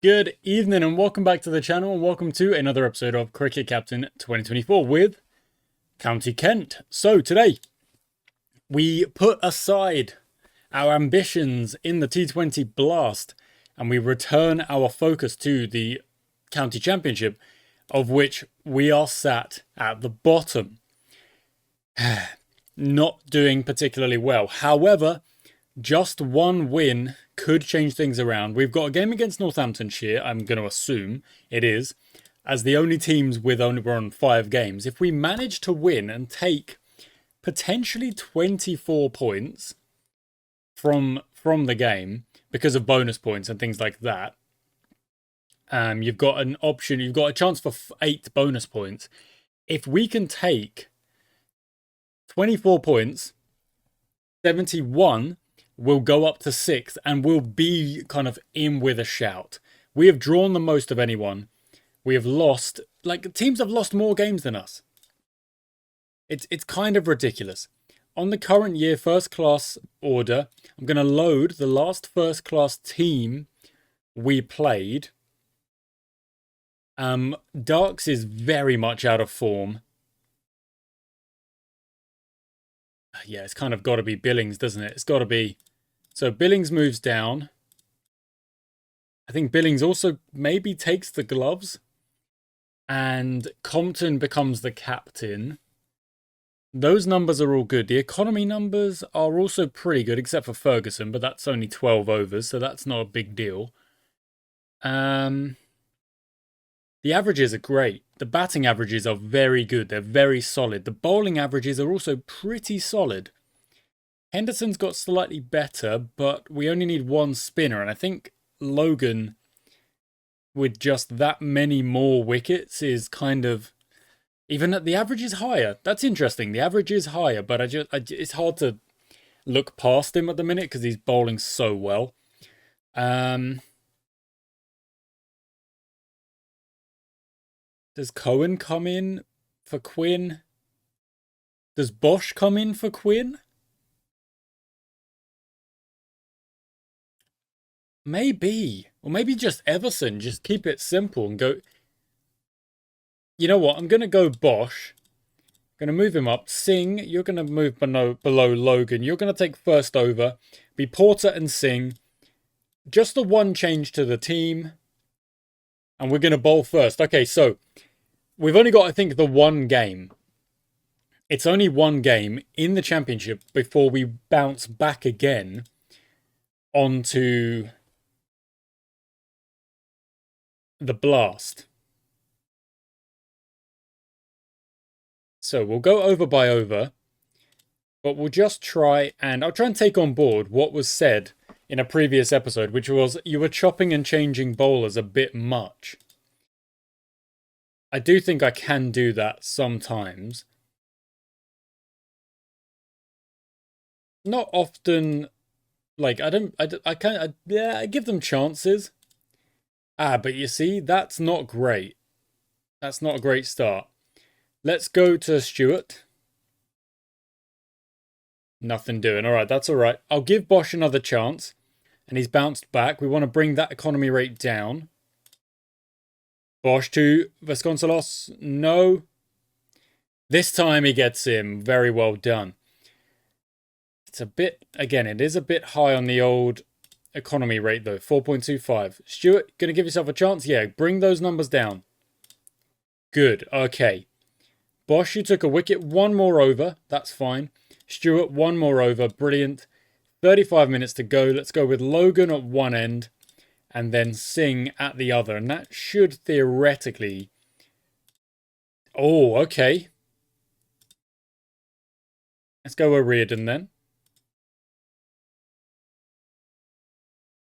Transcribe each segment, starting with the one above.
Good evening and welcome back to the channel and welcome to another episode of Cricket Captain 2024 with County Kent. So today we put aside our ambitions in the T20 Blast and we return our focus to the County Championship, of which we are sat at the bottom. Not doing particularly well. However, just one win could change things around. We've got a game against Northamptonshire, I'm going to assume it is, as the only teams with only we're on 5 games. If we manage to win and take potentially 24 points from the game because of bonus points and things like that, you've got an option, you've got a chance for 8 bonus points. If we can take 24 points, 71 will go up to 6th and will be kind of in with a shout. We have drawn the most of anyone. We have lost, like, teams have lost more games than us. It's kind of ridiculous. On the current year first class order, I'm going to load the last first class team we played. Darks is very much out of form. Yeah, it's kind of got to be Billings, doesn't it? It's got to be. So Billings moves down. I think Billings also maybe takes the gloves. And Compton becomes the captain. Those numbers are all good. The economy numbers are also pretty good, except for Ferguson, but that's only 12 overs, so that's not a big deal. The averages are great. The batting averages are very good. They're very solid. The bowling averages are also pretty solid. Henderson's got slightly better, but we only need one spinner. And I think Logan, with just that many more wickets, is kind of... Even at the average is higher. That's interesting. The average is higher, but it's hard to look past him at the minute because he's bowling so well. Does Cohen come in for Quinn? Does Bosch come in for Quinn? Maybe. Or maybe just Everson. Just keep it simple and go... You know what? I'm going to go Bosch. I'm going to move him up. Singh, you're going to move below Logan. You're going to take first over. Be Porter and Singh. Just the one change to the team. And we're going to bowl first. Okay, so we've only got, I think, the one game. It's only one game in the championship before we bounce back again onto the Blast. So we'll go over by over, but we'll just try and I'll try and take on board what was said in a previous episode, which was you were chopping and changing bowlers a bit much. I do think I can do that sometimes. Not often. Like, I give them chances. But you see, that's not great. That's not a great start. Let's go to Stewart. Nothing doing. All right, that's all right. I'll give Bosch another chance. And he's bounced back. We want to bring that economy rate down. Bosch to Vasconcelos. No. This time he gets him. Very well done. It's a bit, again, it is a bit high on the old economy rate though. 4.25. Stewart, gonna give yourself a chance? Yeah, bring those numbers down. Good, okay. Bosch, you took a wicket. One more over. That's fine. Stewart, one more over. Brilliant. 35 minutes to go. Let's go with Logan at one end and then Singh at the other. And that should theoretically... Oh, okay. Let's go with Reardon then.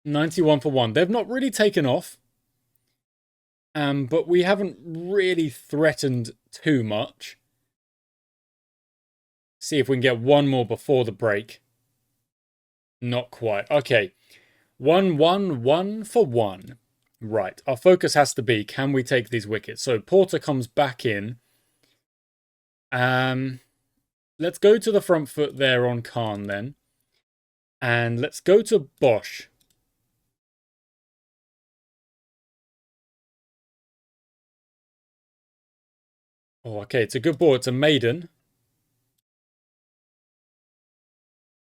91 for 1. They've not really taken off. But we haven't really threatened too much. See if we can get one more before the break. Not quite. Okay. 1-1-1 for 1. Right. Our focus has to be, can we take these wickets? So Porter comes back in. Let's go to the front foot there on Khan then. And let's go to Bosch. Oh, okay, it's a good ball. It's a maiden.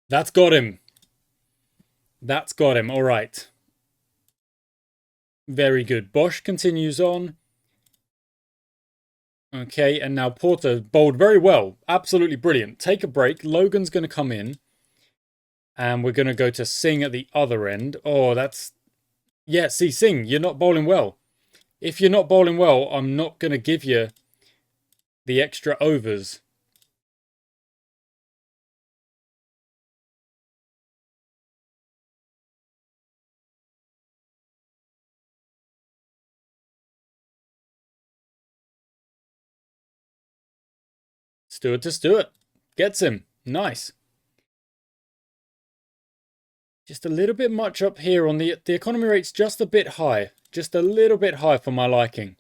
That's got him. That's got him. All right. Very good. Bosch continues on. Okay, and now Porter bowled very well. Absolutely brilliant. Take a break. Logan's going to come in. And we're going to go to Singh at the other end. Oh, that's... Yeah, see, Singh, you're not bowling well. If you're not bowling well, I'm not going to give you the extra overs. Stewart to Stewart. Gets him. Nice. Just a little bit much up here on the economy rate's just a bit high. Just a little bit high for my liking.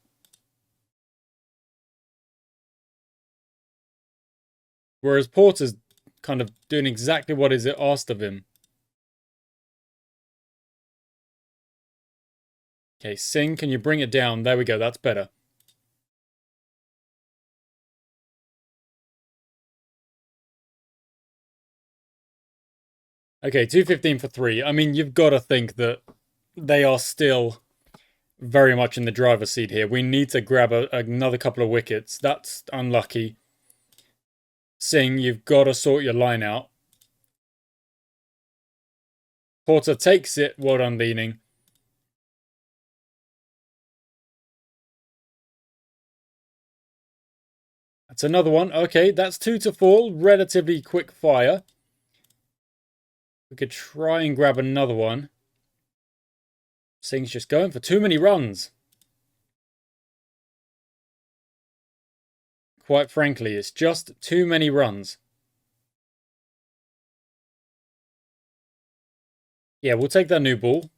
Whereas Porter's kind of doing exactly what is asked of him. Okay, Singh, can you bring it down? There we go, that's better. Okay, 215 for 3. I mean, you've got to think that they are still very much in the driver's seat here. We need to grab another couple of wickets. That's unlucky. Singh, you've got to sort your line out. Porter takes it. Well done, Leaning. That's another one. Okay, that's 2 to fall. Relatively quick fire. We could try and grab another one. Singh's just going for too many runs. Quite frankly, it's just too many runs. Yeah, we'll take that new ball.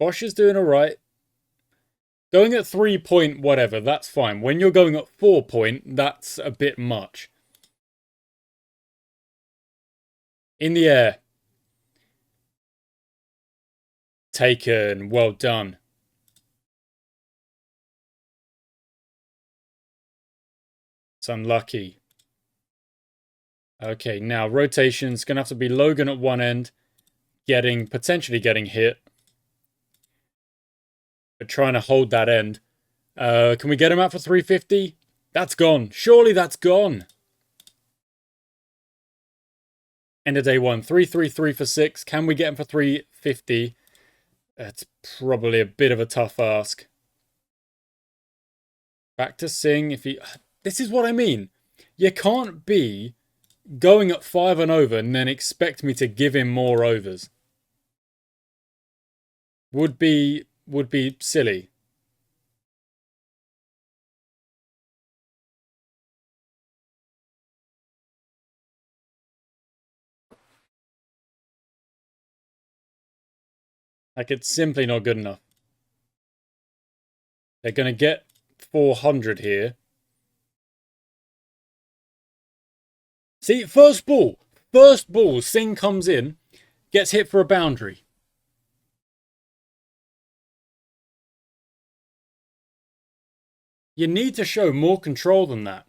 Bosch is doing alright. Going at 3 point whatever, that's fine. When you're going at 4 point, that's a bit much. In the air. Taken. Well done. It's unlucky. Okay, now rotation's going to have to be Logan at one end. Potentially getting hit. But trying to hold that end. Can we get him out for 350? That's gone. Surely that's gone. End of day one. 333 for 6. Can we get him for 350? That's probably a bit of a tough ask. Back to Singh. This is what I mean. You can't be going at 5 and over and then expect me to give him more overs. Would be silly. Like, it's simply not good enough. They're going to get 400 here. See, first ball. First ball. Singh comes in, gets hit for a boundary. You need to show more control than that.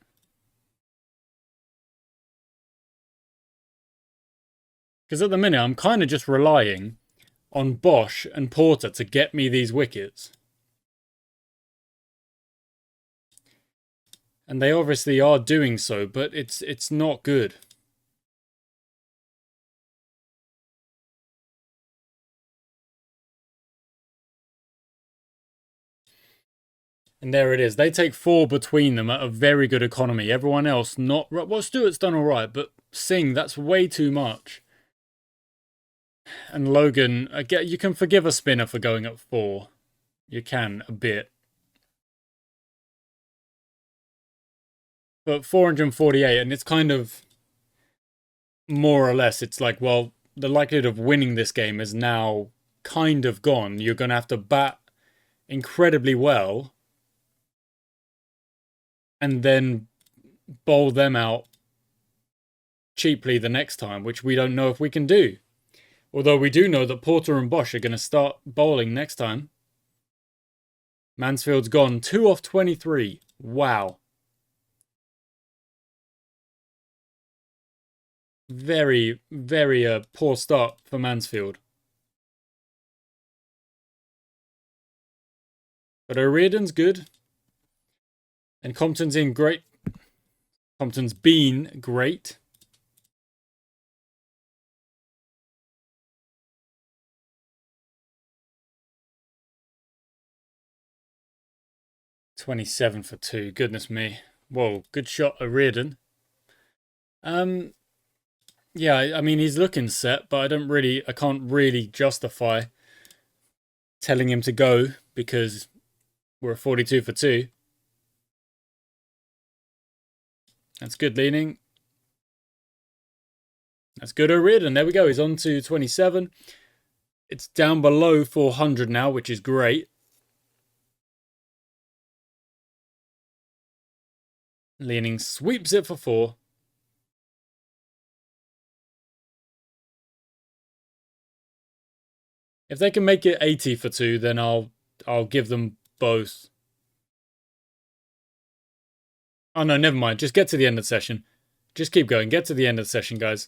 Because at the minute, I'm kind of just relying on Bosch and Porter to get me these wickets. And they obviously are doing so, but it's not good. And there it is. They take 4 between them at a very good economy. Everyone else not... Well, Stewart's done all right, but Singh, that's way too much. And Logan, again, you can forgive a spinner for going at 4. You can, a bit. But 448, and it's kind of... More or less, it's like, well, the likelihood of winning this game is now kind of gone. You're going to have to bat incredibly well and then bowl them out cheaply the next time, which we don't know if we can do. Although we do know that Porter and Bosch are going to start bowling next time. Mansfield's gone 2 off 23. Wow. Very, very poor start for Mansfield. But O'Riordan's good. And Compton's in great. Compton's been great. $27 for 2. Goodness me. Whoa, good shot, O'Riordan. Yeah, I mean, he's looking set, but I can't really justify telling him to go because we're at 42 for 2. That's good leaning. That's good, O'Riordan. There we go. He's on to 27. It's down below 400 now, which is great. Leaning sweeps it for 4. If they can make it 80 for 2, then I'll give them both. Oh no, never mind. Just get to the end of the session. Just keep going. Get to the end of the session, guys.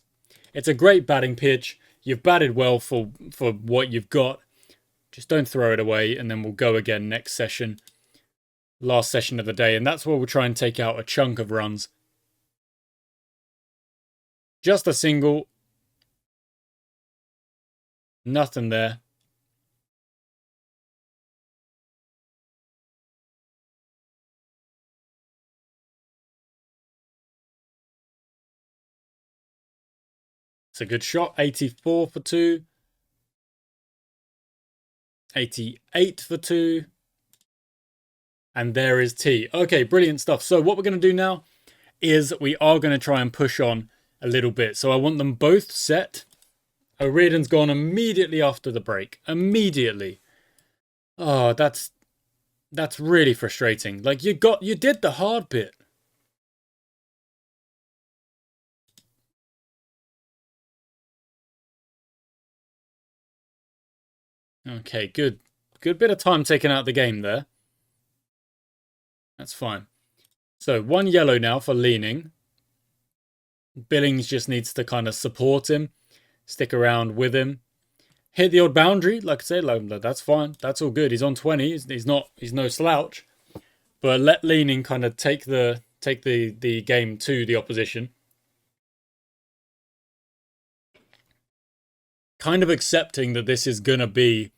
It's a great batting pitch. You've batted well for what you've got. Just don't throw it away, and then we'll go again next session. Last session of the day, and that's where we'll try and take out a chunk of runs. Just a single. Nothing there. It's a good shot. 84 for 2. 88 for 2. And there is T. Okay, brilliant stuff. So what we're going to do now is we are going to try and push on a little bit. So I want them both set. O'Riordan's gone immediately after the break. Immediately. Oh, that's really frustrating. Like you did the hard bit. Okay, good. Good bit of time taken out of the game there. That's fine. So 1 yellow now for leaning. Billings just needs to kind of support him. Stick around with him. Hit the odd boundary, like I said, that's fine. That's all good. He's on 20. He's no slouch. But let leaning kind of take the game to the opposition. Kind of accepting that this is gonna be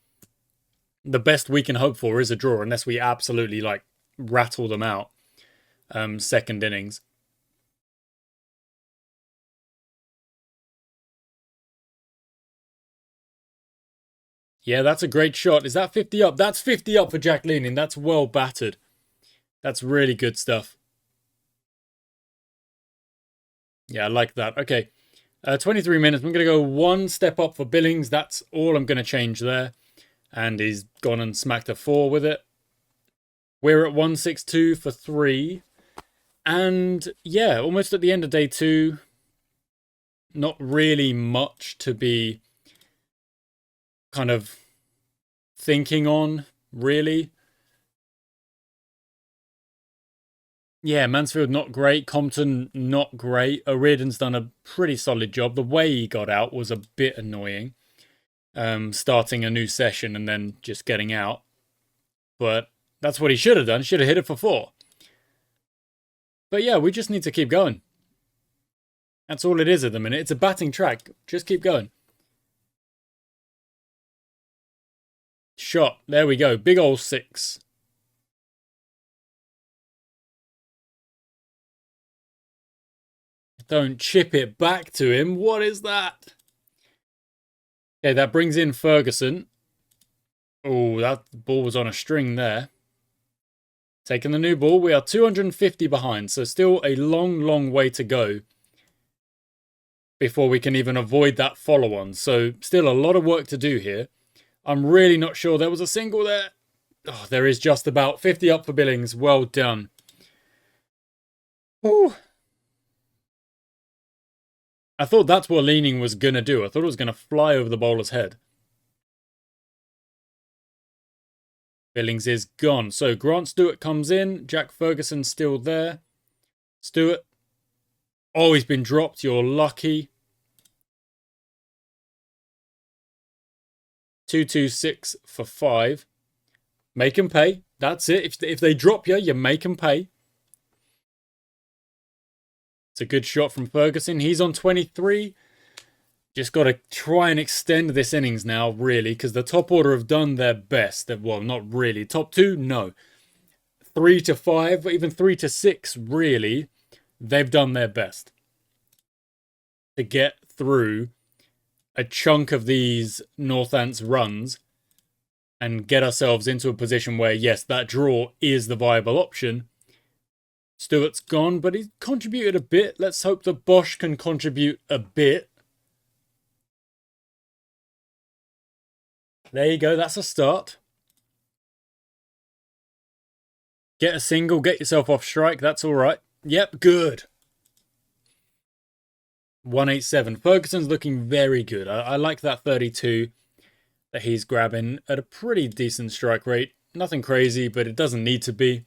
the best we can hope for is a draw, unless we absolutely like rattle them out. Second innings. Yeah, that's a great shot. Is that 50 up? That's 50 up for Jack Leaning. That's well battered. That's really good stuff. Yeah, I like that. Okay. 23 minutes. I'm going to go 1 step up for Billings. That's all I'm going to change there. And he's gone and smacked a 4 with it. We're at 162 for 3. And yeah, almost at the end of day 2. Not really much to be kind of thinking on, really. Yeah, Mansfield not great. Compton not great. O'Riordan's done a pretty solid job. The way he got out was a bit annoying. Starting a new session and then just getting out. But that's what he should have done. Should have hit it for 4. But yeah, we just need to keep going. That's all it is at the minute. It's a batting track. Just keep going. Shot. There we go. Big ol' 6. Don't chip it back to him. What is that? Okay, that brings in Ferguson. Oh, that ball was on a string there. Taking the new ball. We are 250 behind, so still a long, long way to go before we can even avoid that follow-on. So still a lot of work to do here. I'm really not sure. There was a single there. Oh, there is just about 50 up for Billings. Well done. Ooh. I thought that's what leaning was going to do. I thought it was going to fly over the bowler's head. Billings is gone. So Grant Stewart comes in. Jack Ferguson's still there. Stewart. Oh, he's been dropped. You're lucky. 226 for 5. Make them pay. That's it. If they drop you, you make them pay. It's a good shot from Ferguson. He's on 23. Just got to try and extend this innings now, really, because the top order have done their best. Well, not really. Top 2, no. 3 to 5, even 3 to 6, really, they've done their best to get through a chunk of these Northants runs and get ourselves into a position where, yes, that draw is the viable option. Stewart's gone, but he's contributed a bit. Let's hope that Bosch can contribute a bit. There you go. That's a start. Get a single. Get yourself off strike. That's all right. Yep, good. 187. Ferguson's looking very good. I like that 32 that he's grabbing at a pretty decent strike rate. Nothing crazy, but it doesn't need to be.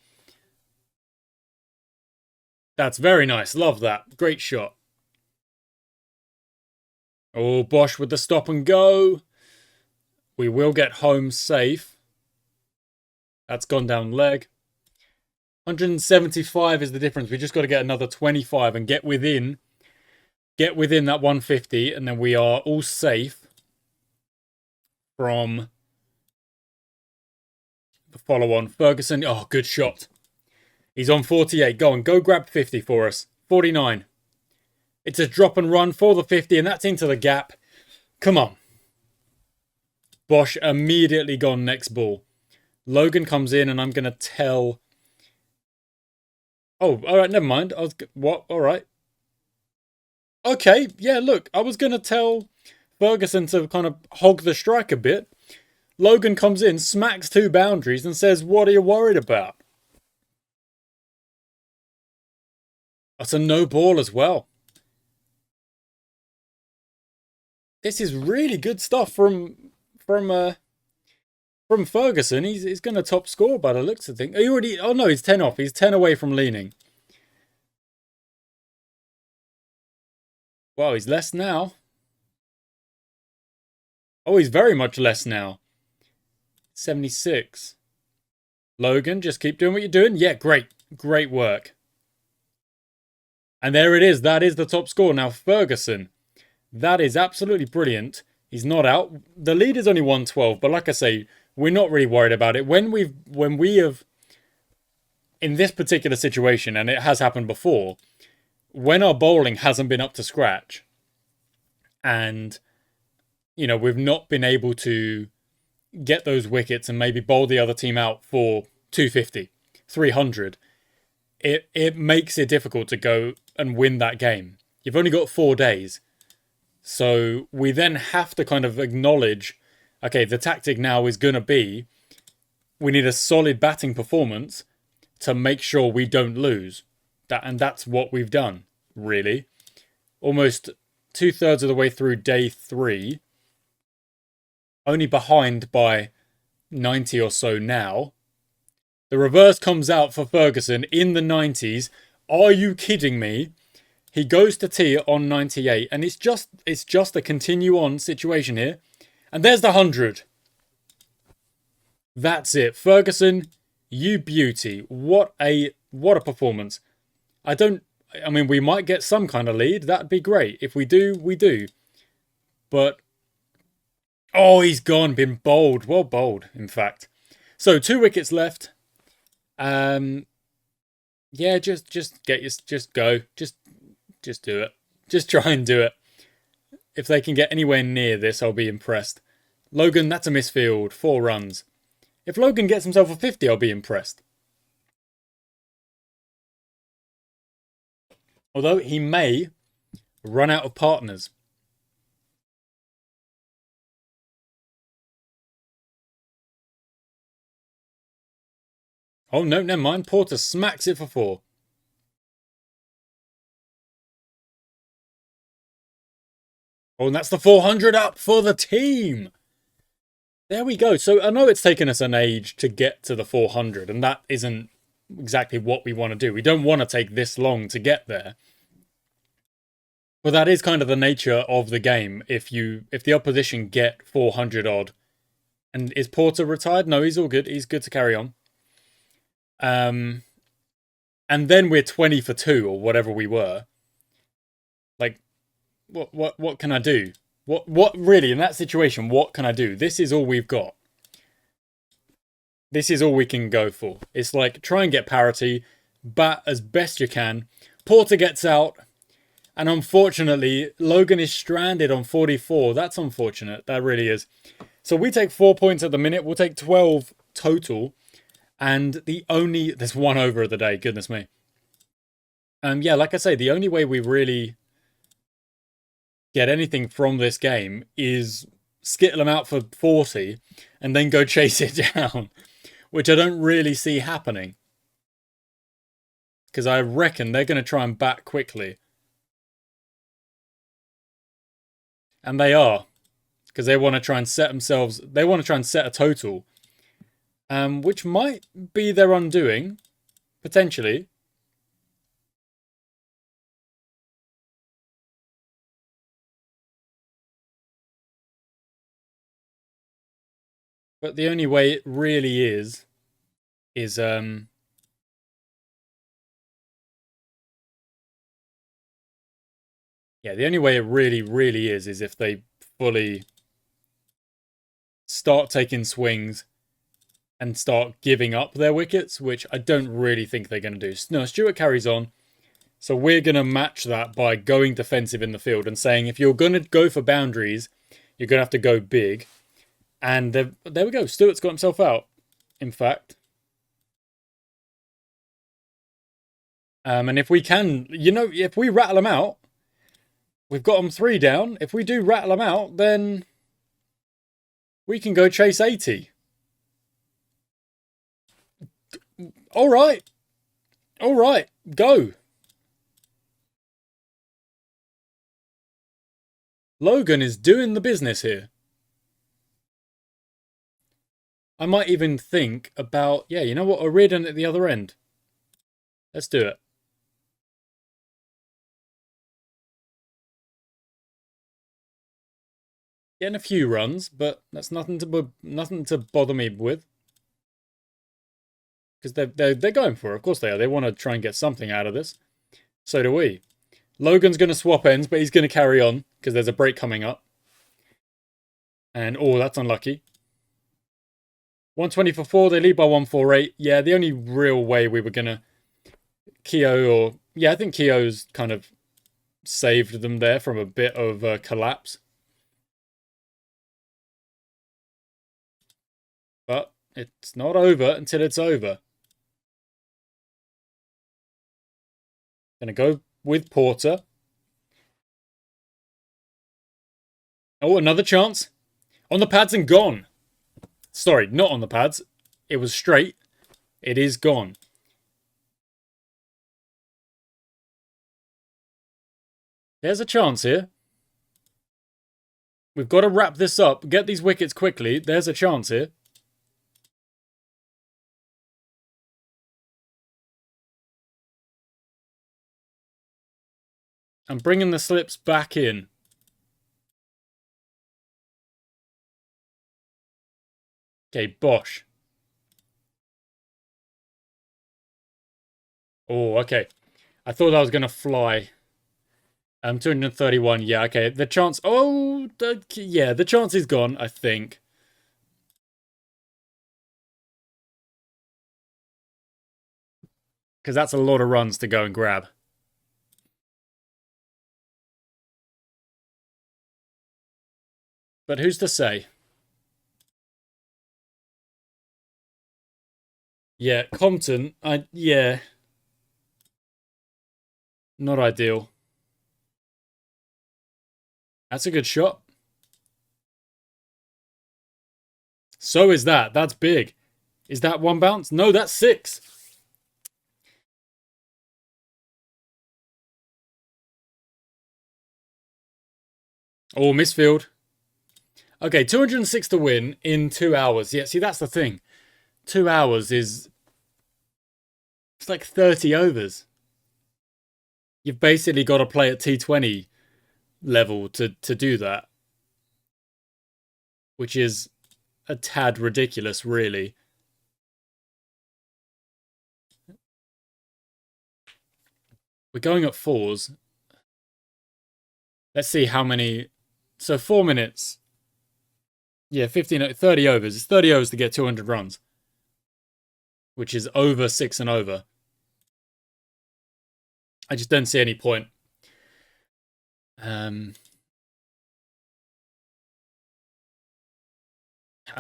That's very nice. Love that. Great shot. Oh, Bosch with the stop and go. We will get home safe. That's gone down leg. 175 is the difference. We just got to get another 25 and get within that 150, and then we are all safe from the follow-on. Ferguson, oh, good shot. He's on 48. Go on, go grab 50 for us. 49. It's a drop and run for the 50, and that's into the gap. Come on. Bosch immediately gone next ball. Logan comes in, and I'm going to tell... Oh, all right, never mind. What? All right. Okay, yeah, look, I was going to tell Ferguson to kind of hog the strike a bit. Logan comes in, smacks 2 boundaries, and says, what are you worried about? That's a no ball as well. This is really good stuff from Ferguson. He's going to top score by the looks of things. Oh no, he's 10 off. He's 10 away from leaning. Wow, he's less now. Oh, he's very much less now. 76. Logan, just keep doing what you're doing. Yeah, great. Great work. And there it is. That is the top score. Now, Ferguson. That is absolutely brilliant. He's not out. The lead is only 112, but like I say, we're not really worried about it. When we have, in this particular situation, and it has happened before, when our bowling hasn't been up to scratch, and, you know, we've not been able to get those wickets and maybe bowl the other team out for 250, 300, it makes it difficult to go and win that game. You've only got 4 days. So we then have to kind of acknowledge, okay, the tactic now is going to be, we need a solid batting performance to make sure we don't lose. And that's what we've done, really. Almost 2/3 of the way through day 3. Only behind by 90 or so now. The reverse comes out for Ferguson in the 90s. Are you kidding me? He goes to tee on 98, and it's just a continue on situation here. And there's the 100. That's it. Ferguson, you beauty. What a performance. I mean, we might get some kind of lead. That'd be great. If we do, we do. But, oh, he's gone. Been bowled. Well bowled, in fact. So, 2 wickets left. Yeah, just go. Just do it. Just try and do it. If they can get anywhere near this, I'll be impressed. Logan, that's a misfield. 4 runs. If Logan gets himself a 50, I'll be impressed. Although he may run out of partners. Oh, no, never mind. Porter smacks it for 4. Oh, and that's the 400 up for the team. There we go. So I know it's taken us an age to get to the 400, and that isn't exactly what we want to do. We don't want to take this long to get there. But that is kind of the nature of the game. If the opposition get 400 odd, and is Porter retired? No, he's all good. He's good to carry on. Um, and then we're 20 for 2 or whatever we were. Like, what can I do? What really in that situation? What can I do? This is all we've got. This is all we can go for. It's like try and get parity, bat as best you can. Porter gets out, and unfortunately, Logan is stranded on 44. That's unfortunate. That really is. So we take 4 points at the minute. We'll take 12 total. And there's one over of the day. Goodness me. Yeah, like I say, the only way we really get anything from this game is skittle them out for 40 and then go chase it down, which I don't really see happening. Because I reckon they're going to try and bat quickly. And they are. Because they want to try and set themselves... They want to try and set a total. Which might be their undoing. Potentially. But the only way it really is... Yeah, the only way it really is if they fully start taking swings and start giving up their wickets, which I don't really think they're going to do. No, Stewart carries on. So we're going to match that by going defensive in the field and saying if you're going to go for boundaries, you're going to have to go big. And there we go. Stewart's got himself out, in fact. And if we can, if we rattle them out, we've got them 3 down. If we do rattle them out, then we can go chase 80. All right. All right. Go. Logan is doing the business here. I might even think about, yeah, you know what? A Reardon at the other end. Let's do it. Getting a few runs, but that's nothing to bother me with. Because they're going for it. Of course they are. They want to try and get something out of this. So do we. Logan's going to swap ends, but he's going to carry on because there's a break coming up. And, oh, that's unlucky. 120 for 4. They lead by 148. Yeah, the only real way we were going to... I think Keogh's kind of saved them there from a bit of collapse. But it's not over until it's over. Going to go with Porter. Oh, another chance. On the pads and gone. Sorry, not on the pads. It was straight. It is gone. There's a chance here. We've got to wrap this up. Get these wickets quickly. There's a chance here. I'm bringing the slips back in. Okay, Bosch. Oh, okay. I thought I was going to fly. 231. Yeah, okay. The chance... Oh, yeah, the chance is gone, I think. Because that's a lot of runs to go and grab. But who's to say? Yeah, Compton. Yeah. Not ideal. That's a good shot. So is that. That's big. Is that 1 bounce? No, that's 6. Oh, misfield. Okay, 206 to win in 2 hours. Yeah, see, that's the thing. 2 hours is... It's like 30 overs. You've basically got to play at T20 level to do that. Which is a tad ridiculous, really. We're going at fours. Let's see how many... So 4 minutes. Yeah, 30 overs. It's 30 overs to get 200 runs. Which is over 6 and over. I just don't see any point. I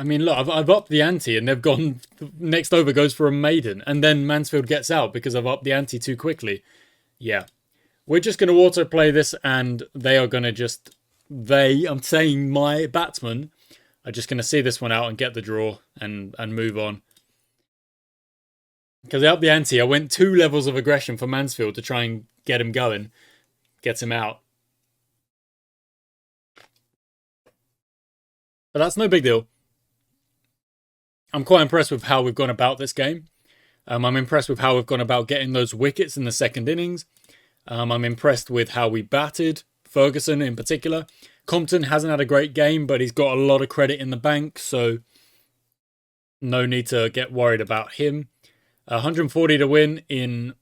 mean, look, I've upped the ante and they've gone... Next over goes for a maiden. And then Mansfield gets out because I've upped the ante too quickly. Yeah. We're just going to autoplay this and they are going to just... I'm saying my batsmen are just going to see this one out and get the draw and move on. Because I upped the ante. I went 2 levels of aggression for Mansfield to try and get him going. Gets him out. But that's no big deal. I'm quite impressed with how we've gone about this game. I'm impressed with how we've gone about getting those wickets in the second innings. I'm impressed with how we batted, Ferguson in particular. Compton hasn't had a great game, but he's got a lot of credit in the bank, so no need to get worried about him. 140 to win in...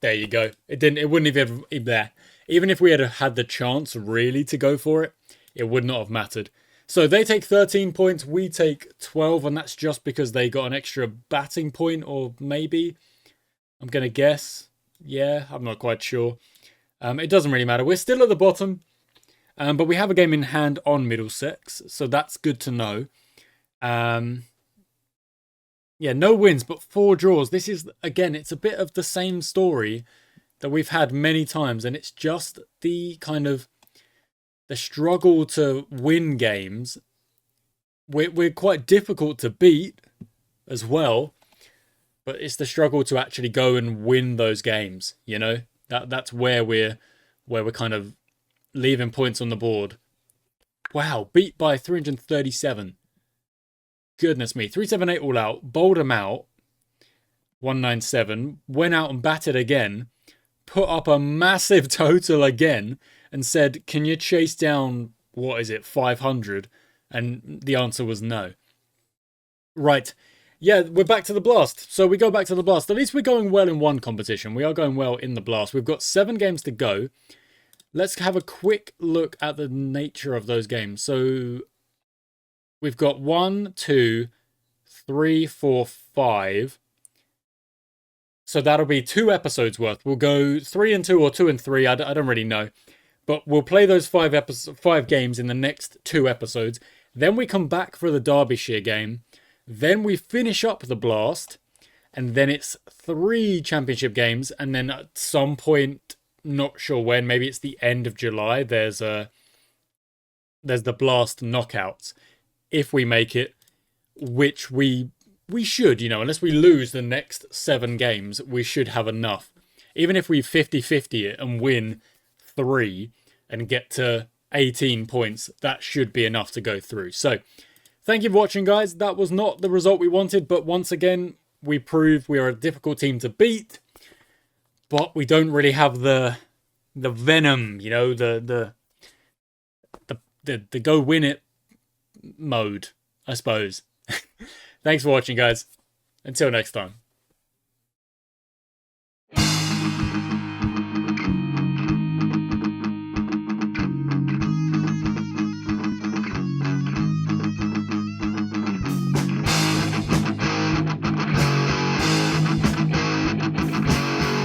there you go. It wouldn't have been there. Even if we had had the chance really to go for it, it would not have mattered. So they take 13 points, we take 12, and that's just because they got an extra batting point, or maybe. I'm going to guess. Yeah, I'm not quite sure. It doesn't really matter. We're still at the bottom, but we have a game in hand on Middlesex, so that's good to know. Yeah, no wins, but 4 draws. This is, again, it's a bit of the same story that we've had many times, and it's just the kind of... The struggle to win games, we're quite difficult to beat as well, but it's the struggle to actually go and win those games. You know, that's where we're kind of leaving points on the board. Wow, beat by 337. Goodness me, 378 all out, bowled him out. 197 went out and batted again, put up a massive total again. And said, can you chase down, 500? And the answer was no. Right. Yeah, we're back to the Blast. So we go back to the Blast. At least we're going well in one competition. We are going well in the Blast. We've got 7 games to go. Let's have a quick look at the nature of those games. So we've got 1, 2, 3, 4, 5. So that'll be 2 episodes worth. We'll go 3 and 2 or 2 and 3. I don't really know. But we'll play those 5 games in the next 2 episodes. Then we come back for the Derbyshire game. Then we finish up the Blast. And then it's 3 championship games. And then at some point, not sure when, maybe it's the end of July, there's the Blast knockouts. If we make it, which we should, unless we lose the next 7 games, we should have enough. Even if we 50-50 it and win 3 and get to 18 points, that should be enough to go through. So thank you for watching, guys. That was not the result we wanted, but once again we proved we are a difficult team to beat, but we don't really have the venom, the go win it mode, I suppose. Thanks for watching, guys. Until next time.